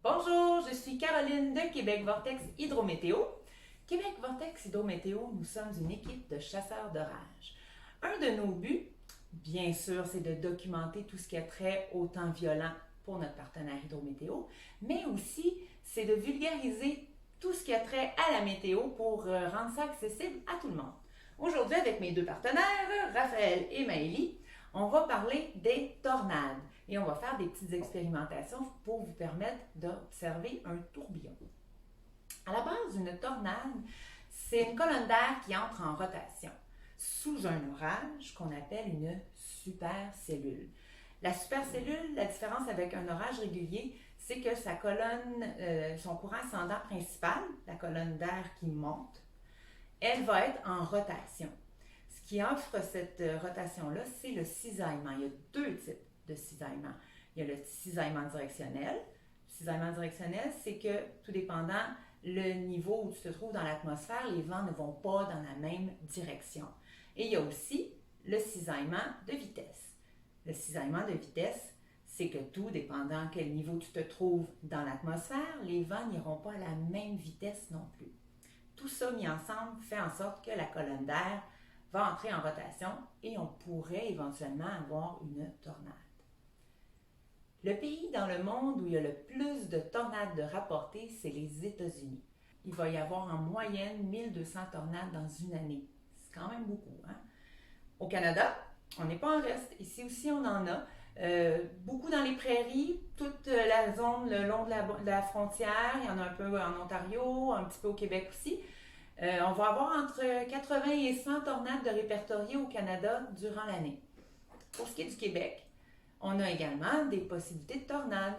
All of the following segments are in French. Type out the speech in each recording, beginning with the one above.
Bonjour, je suis Caroline de Québec Vortex Hydrométéo. Québec Vortex Hydrométéo, nous sommes une équipe de chasseurs d'orage. Un de nos buts, bien sûr, c'est de documenter tout ce qui a trait au temps violent pour notre partenaire Hydrométéo, mais aussi c'est de vulgariser tout ce qui a trait à la météo pour rendre ça accessible à tout le monde. Aujourd'hui, avec mes deux partenaires, Raphaël et Maëlie, on va parler des tornades et on va faire des petites expérimentations pour vous permettre d'observer un tourbillon. À la base d'une tornade, c'est une colonne d'air qui entre en rotation sous un orage qu'on appelle une supercellule. La supercellule, la différence avec un orage régulier, c'est que sa colonne, son courant ascendant principal, la colonne d'air qui monte, elle va être en rotation. Ce qui offre cette rotation-là, c'est le cisaillement. Il y a deux types de cisaillement. Il y a le cisaillement directionnel. Le cisaillement directionnel, c'est que, tout dépendant le niveau où tu te trouves dans l'atmosphère, les vents ne vont pas dans la même direction. Et il y a aussi le cisaillement de vitesse. Le cisaillement de vitesse, c'est que tout dépendant quel niveau tu te trouves dans l'atmosphère, les vents n'iront pas à la même vitesse non plus. Tout ça mis ensemble fait en sorte que la colonne d'air va entrer en rotation et on pourrait éventuellement avoir une tornade. Le pays dans le monde où il y a le plus de tornades de rapportées, c'est les États-Unis. Il va y avoir en moyenne 1200 tornades dans une année. C'est quand même beaucoup, hein? Au Canada, on n'est pas en reste. Ici aussi, on en a. Beaucoup dans les prairies, toute la zone le long de la frontière. Il y en a un peu en Ontario, un petit peu au Québec aussi. On va avoir entre 80 et 100 tornades de répertoriées au Canada durant l'année. Pour ce qui est du Québec, on a également des possibilités de tornades.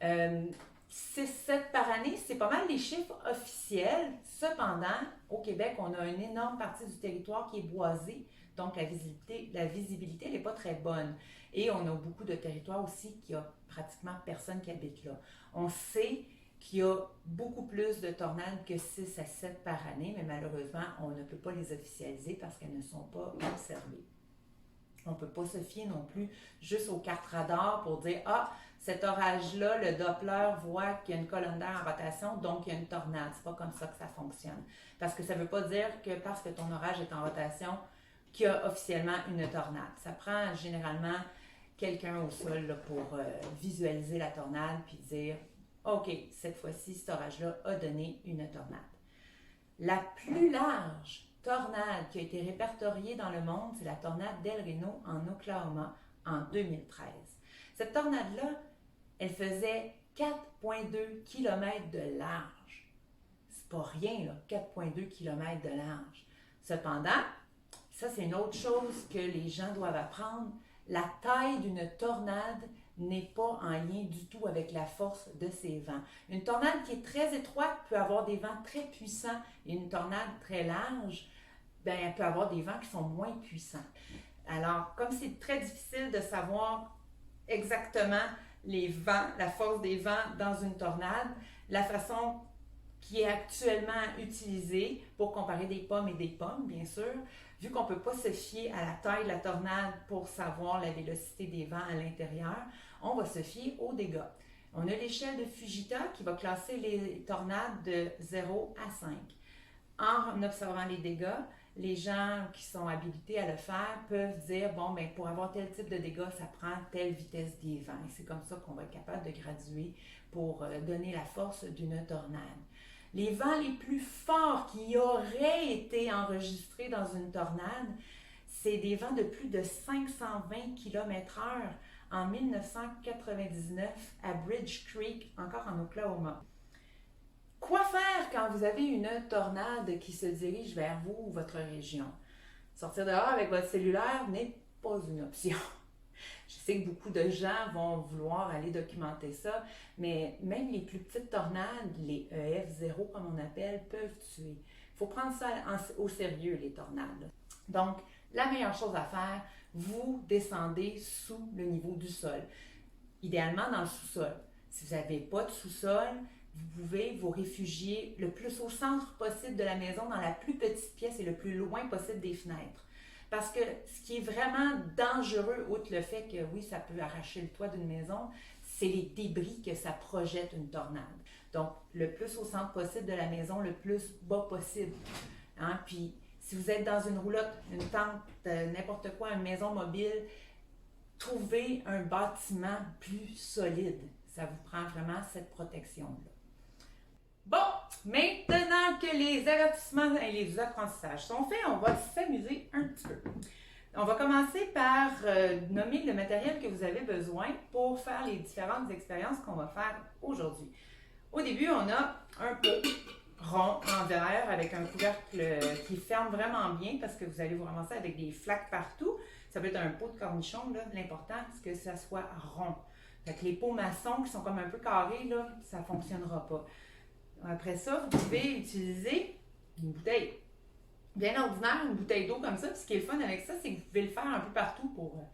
6-7 par année, c'est pas mal les chiffres officiels. Cependant, au Québec, on a une énorme partie du territoire qui est boisé, donc la visibilité n'est pas très bonne. Et on a beaucoup de territoires aussi qui a pratiquement personne qui habite là. On sait qu'il y a beaucoup plus de tornades que 6 à 7 par année, mais malheureusement, on ne peut pas les officialiser parce qu'elles ne sont pas observées. On ne peut pas se fier non plus juste aux cartes radars pour dire « Ah, cet orage-là, le Doppler voit qu'il y a une colonne d'air en rotation, donc il y a une tornade. » C'est pas comme ça que ça fonctionne. Parce que ça ne veut pas dire que parce que ton orage est en rotation, qu'il y a officiellement une tornade. Ça prend généralement quelqu'un au sol là, pour visualiser la tornade puis dire « OK, cette fois-ci, cet orage-là a donné une tornade. » La plus large tornade qui a été répertoriée dans le monde, c'est la tornade d'El Reno en Oklahoma en 2013. Cette tornade-là, elle faisait 4,2 km de large. C'est pas rien, là, 4,2 km de large. Cependant, ça c'est une autre chose que les gens doivent apprendre. La taille d'une tornade n'est pas en lien du tout avec la force de ses vents. Une tornade qui est très étroite peut avoir des vents très puissants et une tornade très large, ben, elle peut avoir des vents qui sont moins puissants. Alors, comme c'est très difficile de savoir exactement les vents, la force des vents dans une tornade, la façon qui est actuellement utilisée pour comparer des pommes et des pommes, bien sûr, vu qu'on ne peut pas se fier à la taille de la tornade pour savoir la vélocité des vents à l'intérieur, on va se fier aux dégâts. On a l'échelle de Fujita qui va classer les tornades de 0 à 5. En observant les dégâts, les gens qui sont habilités à le faire peuvent dire, bon, ben, pour avoir tel type de dégâts, ça prend telle vitesse des vents. Et c'est comme ça qu'on va être capable de graduer pour donner la force d'une tornade. Les vents les plus forts qui auraient été enregistrés dans une tornade, c'est des vents de plus de 520 km/h en 1999 à Bridge Creek, encore en Oklahoma. Quoi faire quand vous avez une tornade qui se dirige vers vous ou votre région? Sortir dehors avec votre cellulaire n'est pas une option. Je sais que beaucoup de gens vont vouloir aller documenter ça, mais même les plus petites tornades, les EF0 comme on appelle, peuvent tuer. Il faut prendre ça au sérieux, les tornades. Donc, la meilleure chose à faire, vous descendez sous le niveau du sol. Idéalement dans le sous-sol. Si vous n'avez pas de sous-sol, vous pouvez vous réfugier le plus au centre possible de la maison, dans la plus petite pièce et le plus loin possible des fenêtres. Parce que ce qui est vraiment dangereux, outre le fait que oui, ça peut arracher le toit d'une maison, c'est les débris que ça projette une tornade. Donc, le plus au centre possible de la maison, le plus bas possible. Hein? Puis, si vous êtes dans une roulotte, une tente, n'importe quoi, une maison mobile, trouvez un bâtiment plus solide. Ça vous prend vraiment cette protection-là. Bon, maintenant que les avertissements et les apprentissages sont faits, on va s'amuser un petit peu. On va commencer par nommer le matériel que vous avez besoin pour faire les différentes expériences qu'on va faire aujourd'hui. Au début, on a un pot rond en verre avec un couvercle qui ferme vraiment bien parce que vous allez vous ramasser avec des flaques partout. Ça peut être un pot de cornichon, là. L'important, c'est que ça soit rond. Fait que les pots maçons qui sont comme un peu carrés, là, ça ne fonctionnera pas. Après ça, vous pouvez utiliser une bouteille bien ordinaire, une bouteille d'eau comme ça. Puis ce qui est le fun avec ça, c'est que vous pouvez le faire un peu partout pour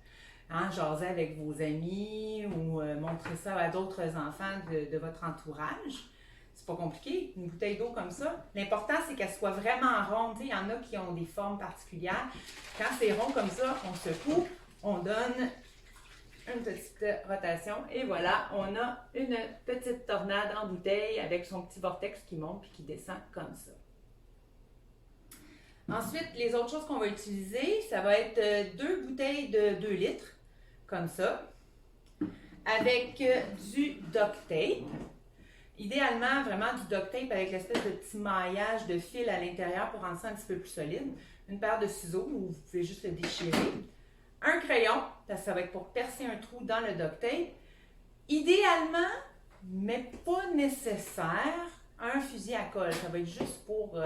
jaser avec vos amis ou montrer ça à d'autres enfants de votre entourage. C'est pas compliqué, une bouteille d'eau comme ça. L'important, c'est qu'elle soit vraiment ronde. Il y en a qui ont des formes particulières. Quand c'est rond comme ça, on secoue, on donne une petite rotation et voilà, on a une petite tornade en bouteille avec son petit vortex qui monte et qui descend comme ça. Ensuite, les autres choses qu'on va utiliser, ça va être 2 bouteilles de 2 litres, comme ça, avec du duct tape. Idéalement, vraiment du duct tape avec l'espèce de petit maillage de fil à l'intérieur pour rendre ça un petit peu plus solide. Une paire de ciseaux où vous pouvez juste le déchirer. Un crayon, parce que ça va être pour percer un trou dans le duct tape. Idéalement, mais pas nécessaire, un fusil à colle. Ça va être juste pour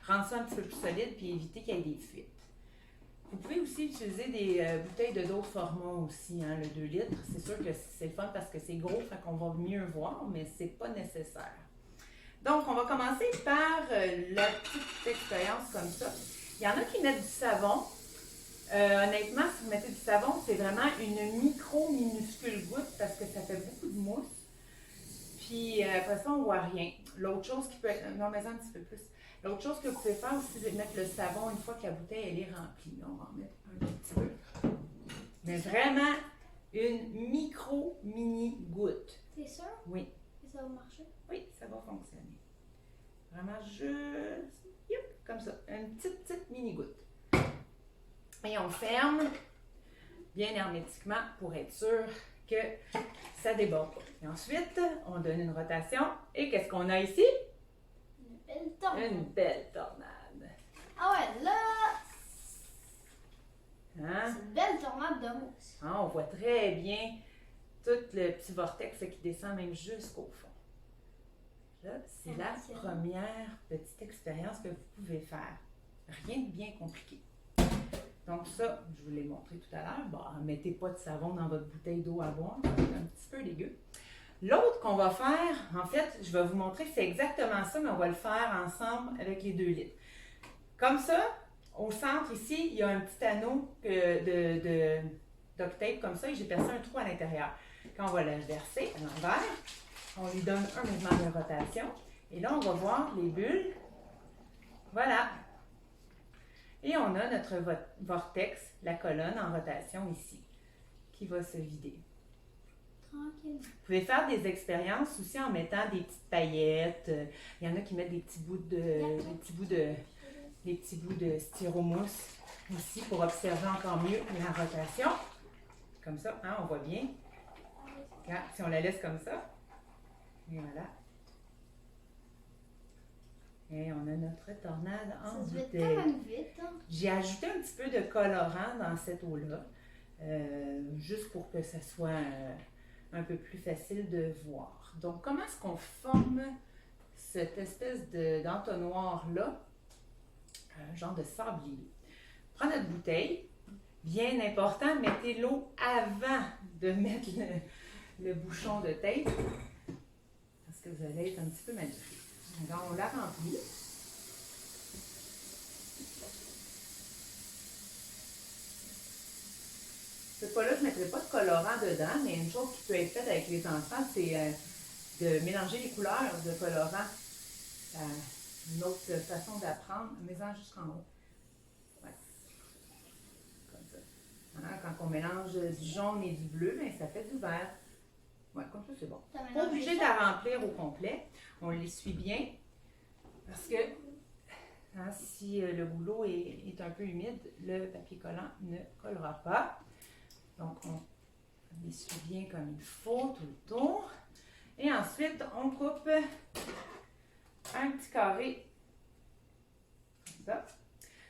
rendre ça un petit peu plus solide et éviter qu'il y ait des fuites. Vous pouvez aussi utiliser des bouteilles de d'autres formats aussi, hein, le 2 litres. C'est sûr que c'est le fun parce que c'est gros, fait qu'on va mieux voir, mais c'est pas nécessaire. Donc, on va commencer par la petite expérience comme ça. Il y en a qui mettent du savon. Honnêtement, si vous mettez du savon, c'est vraiment une minuscule goutte parce que ça fait beaucoup de mousse. Puis après ça, on ne voit rien. L'autre chose qui peut être... Non, mais un petit peu plus. L'autre chose que vous pouvez faire aussi, c'est de mettre le savon une fois que la bouteille elle est remplie. Là, on va en mettre un petit peu. Mais vraiment, une mini goutte. T'es sûr? Oui. Et ça va marcher? Oui, ça va fonctionner. Vraiment juste... Youp, comme ça. Une petite mini goutte. Et on ferme bien hermétiquement pour être sûr que ça ne déborde pas. Et ensuite, on donne une rotation. Et qu'est-ce qu'on a ici? Une belle tornade. Une belle tornade. Ah ouais, là, Hein? c'est une belle tornade de mousse. Ah, on voit très bien tout le petit vortex qui descend même jusqu'au fond. Là, c'est la première petite expérience que vous pouvez faire. Rien de bien compliqué. Donc ça, je vous l'ai montré tout à l'heure. Bon, mettez pas de savon dans votre bouteille d'eau à boire, c'est un petit peu dégueu. L'autre qu'on va faire, en fait, je vais vous montrer, c'est exactement ça, mais on va le faire ensemble avec les 2 litres. Comme ça, au centre ici, il y a un petit anneau de duct tape comme ça et j'ai percé un trou à l'intérieur. Quand on va le verser à l'envers, on lui donne un mouvement de rotation et là, on va voir les bulles. Voilà. Et on a notre vortex, la colonne en rotation ici, qui va se vider. Tranquille. Vous pouvez faire des expériences aussi en mettant des petites paillettes. Il y en a qui mettent des petits bouts de styromousse ici pour observer encore mieux la rotation. Comme ça, hein, on voit bien. Regarde, si on la laisse comme ça, et voilà. Et on a notre tornade en Ça se bouteille. fait quand même vite. Hein? J'ai ajouté un petit peu de colorant dans cette eau-là, juste pour que ça soit un peu plus facile de voir. Donc, comment est-ce qu'on forme cette espèce d'entonnoir-là, un genre de sablier? Prenez notre bouteille, bien important, mettez l'eau avant de mettre le bouchon de tape, parce que vous allez être un petit peu mal pris. Donc, on la remplit. Cette fois-là, je ne mettrai pas de colorant dedans, mais une chose qui peut être faite avec les enfants, c'est de mélanger les couleurs de colorant. Une autre façon d'apprendre, mets-en jusqu'en haut. Ouais. Comme ça. Hein, quand on mélange du jaune et du bleu, bien, ça fait du vert. Ouais, comme ça, c'est bon. T'as Pas mélangé obligé de ça? la remplir au complet. On l'essuie bien parce que hein, si le goulot est un peu humide, le papier collant ne collera pas. Donc, on l'essuie bien comme il faut tout le tour. Et ensuite, on coupe un petit carré comme ça,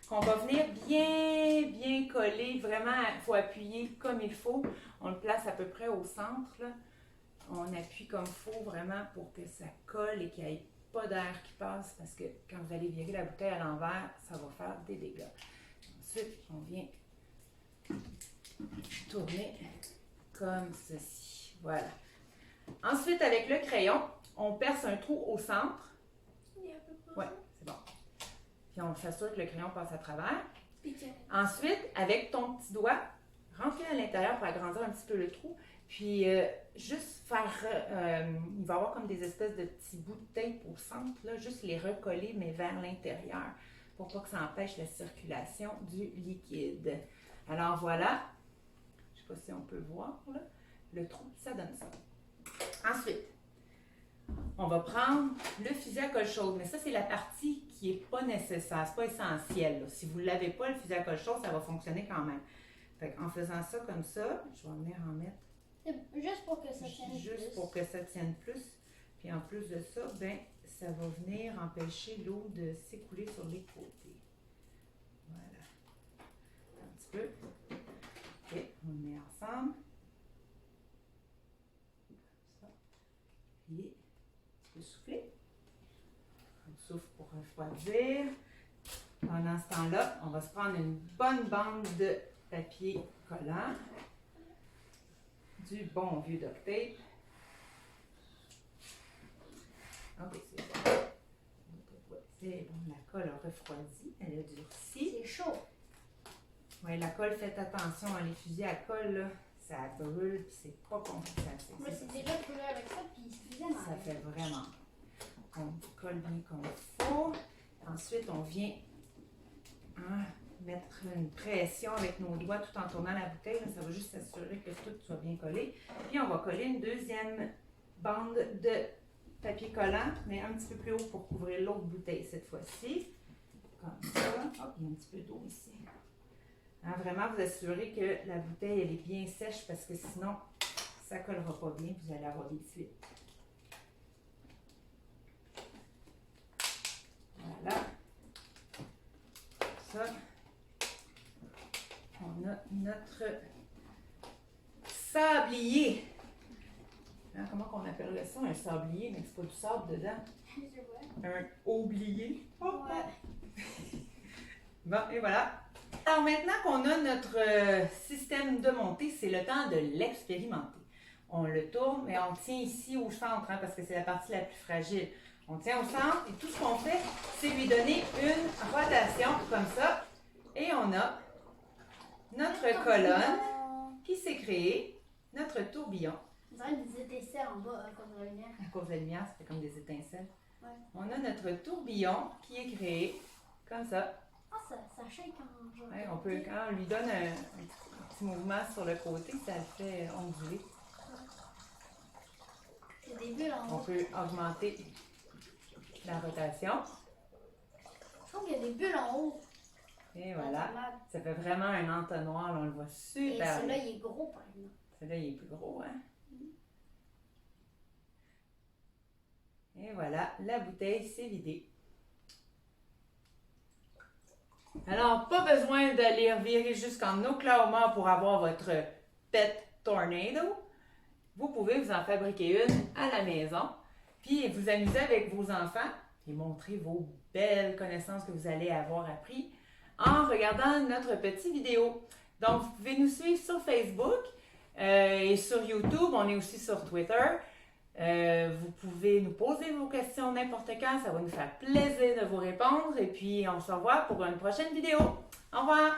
qu'on va venir bien coller. Vraiment, il faut appuyer comme il faut. On le place à peu près au centre, là. On appuie comme il faut vraiment pour que ça colle et qu'il n'y ait pas d'air qui passe parce que quand vous allez virer la bouteille à l'envers, ça va faire des dégâts. Ensuite, on vient tourner comme ceci. Voilà. Ensuite, avec le crayon, on perce un trou au centre. Il y a à peu près Oui, c'est bon. Puis on s'assure que le crayon passe à travers. Puis que- Ensuite, avec ton petit doigt, rentrer à l'intérieur pour agrandir un petit peu le trou. Puis, juste faire, il va y avoir comme des espèces de petits bouts de tape au centre, là, juste les recoller, mais vers l'intérieur, pour pas que ça empêche la circulation du liquide. Alors voilà, je ne sais pas si on peut voir, là, le trou, ça donne ça. Ensuite, on va prendre le fusil à colle chaude, mais ça, c'est la partie qui n'est pas nécessaire, c'est pas essentiel, là. Si vous ne l'avez pas, le fusil à colle chaude, ça va fonctionner quand même. Fait en faisant ça comme ça, je vais venir en mettre C'est juste pour que ça tienne juste plus. pour que ça tienne plus. Puis en plus de ça, ben, ça va venir empêcher l'eau de s'écouler sur les côtés. Voilà. Un petit peu. OK, on le met ensemble. Comme ça. Puis, tu peux souffler. On souffle pour refroidir. Pendant ce temps-là, on va se prendre une bonne bande de papier collant. Du bon vieux duct tape. Ok, c'est bon. C'est bon, la colle a refroidi, elle a durci. C'est chaud. Oui, la colle, faites attention, hein, les fusils à colle, là, ça brûle, puis c'est pas confortable. Moi, c'est déjà brûlé avec ça, puis c'est bien Ça fait vraiment. On colle bien comme il faut. Ensuite, on vient mettre une pression avec nos doigts tout en tournant la bouteille. Là, ça va juste s'assurer que tout soit bien collé. Puis, on va coller une deuxième bande de papier collant, mais un petit peu plus haut pour couvrir l'autre bouteille cette fois-ci. Comme ça. Hop, il y a un petit peu d'eau ici. Hein, vraiment, vous assurez que la bouteille elle est bien sèche parce que sinon, ça ne collera pas bien. Vous allez avoir des fuites. Voilà. Ça. On a notre sablier. Hein, comment on appelle ça? Un sablier, mais c'est pas du sable dedans. Un oublié. Oh, Ouais. Bon, et voilà. Alors maintenant qu'on a notre système de montée, c'est le temps de l'expérimenter. On le tourne, mais on tient ici au centre, hein, parce que c'est la partie la plus fragile. On tient au centre et tout ce qu'on fait, c'est lui donner une rotation comme ça. Et on a notre colonne qui s'est créée, notre tourbillon. On dirait des étincelles en bas à cause de la lumière. À cause de la lumière, ça fait comme des étincelles. Ouais. On a notre tourbillon qui est créé comme ça. Ah, ça shake en genre. Ouais, on peut, quand on lui donne un petit mouvement sur le côté, ça le fait onduler. Il y a des bulles en On haut. peut augmenter la rotation. Je trouve qu'il y a des bulles en haut. Et voilà. Ça fait vraiment un entonnoir, là, on le voit Et super celui-là, bien. il est gros, par exemple. Celui-là, il est plus gros, hein? Et voilà, la bouteille s'est vidée. Alors, pas besoin d'aller virer jusqu'en Oklahoma pour avoir votre Pet Tornado. Vous pouvez vous en fabriquer une à la maison, puis vous amuser avec vos enfants et montrer vos belles connaissances que vous allez avoir appris en regardant notre petite vidéo. Donc, vous pouvez nous suivre sur Facebook et sur YouTube. On est aussi sur Twitter. Vous pouvez nous poser vos questions n'importe quand. Ça va nous faire plaisir de vous répondre. Et puis, on se revoit pour une prochaine vidéo. Au revoir!